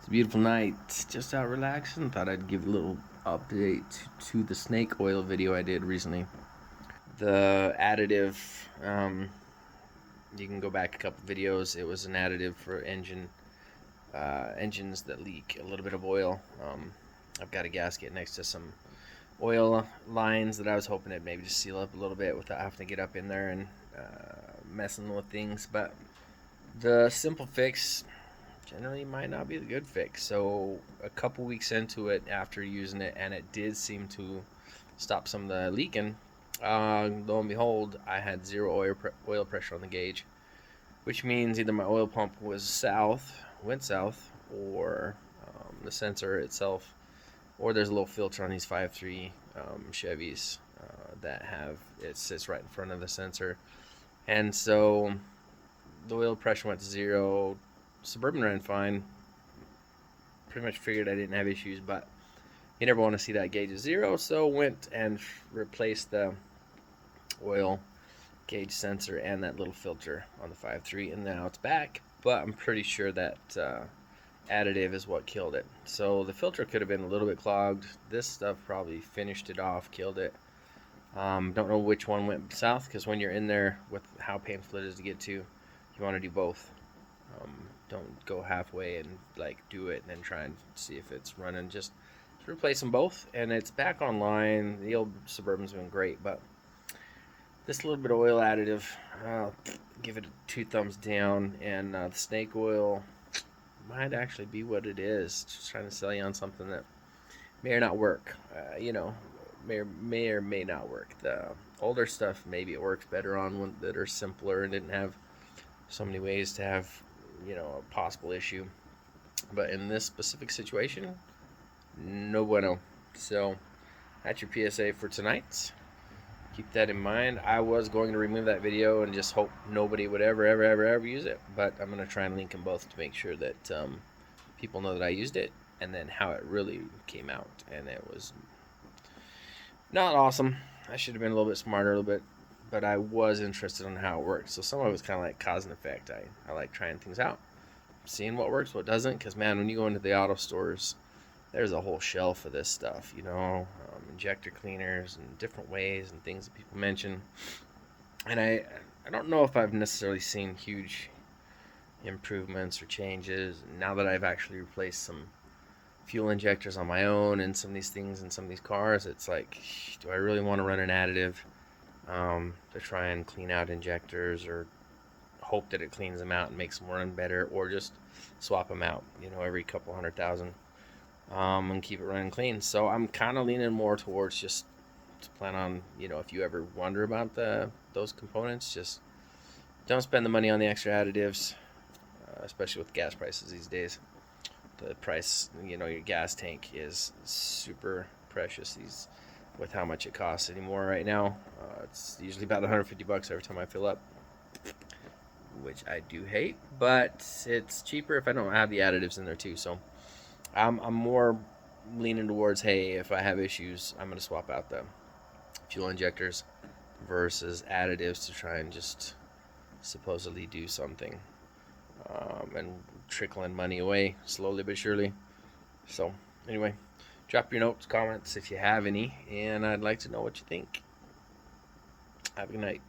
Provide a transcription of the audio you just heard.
It's a beautiful night, just out relaxing. Thought I'd give a little update to the snake oil video I did recently. The additive, you can go back a couple videos. It was an additive for engines that leak a little bit of oil. I've got a gasket next to some oil lines that I was hoping it maybe just seal up a little bit without having to get up in there and messing with things. But the simple fix generally might not be the good fix. So a couple weeks into it after using it, and it did seem to stop some of the leaking. Lo and behold, I had zero oil pressure on the gauge, which means either my oil pump went south, or the sensor itself, or there's a little filter on these 5.3 Chevys that have it sits right in front of the sensor, and so the oil pressure went to zero. Suburban ran fine. Pretty much figured I didn't have issues, but you never want to see that gauge at zero, so went and replaced the oil gauge sensor and that little filter on the 5.3, and now it's back. But I'm pretty sure that additive is what killed it. So the filter could have been a little bit clogged. This stuff probably finished it off, killed it. Don't know which one went south, because when you're in there with how painful it is to get to, you want to do both. Don't go halfway and do it and then try and see if it's running. Just replace them both, and it's back online. The old Suburban's been great, but this little bit of oil additive, I'll give it 2 thumbs down. And the snake oil might actually be what it is. Just trying to sell you on something that may or not work. May or may not work. The older stuff, maybe it works better on ones that are simpler and didn't have so many ways to have a possible issue. But in this specific situation, no bueno. So that's your PSA for tonight. Keep that in mind. I was going to remove that video and just hope nobody would ever use it, but I'm going to try and link them both to make sure that people know that I used it and then how it really came out. And it was not awesome. I should have been a little bit smarter, but I was interested in how it works. So some of it was kind of like cause and effect. I like trying things out, seeing what works, what doesn't. Because, man, when you go into the auto stores, there's a whole shelf of this stuff, injector cleaners and different ways and things that people mention. And I don't know if I've necessarily seen huge improvements or changes. Now that I've actually replaced some fuel injectors on my own and some of these things in some of these cars, it's like, do I really want to run an additive to try and clean out injectors, or hope that it cleans them out and makes them run better, or just swap them out every couple 100,000 and keep it running clean? So I'm kind of leaning more towards just to plan on, if you ever wonder about those components, just don't spend the money on the extra additives, especially with gas prices these days. The price, your gas tank is super precious with how much it costs anymore right now. It's usually about $150 every time I fill up, which I do hate, but it's cheaper if I don't have the additives in there too. So I'm more leaning towards, hey, if I have issues, I'm going to swap out the fuel injectors versus additives to try and just supposedly do something, and trickling money away slowly but surely. So anyway, drop your notes, comments if you have any, and I'd like to know what you think. Have a good night.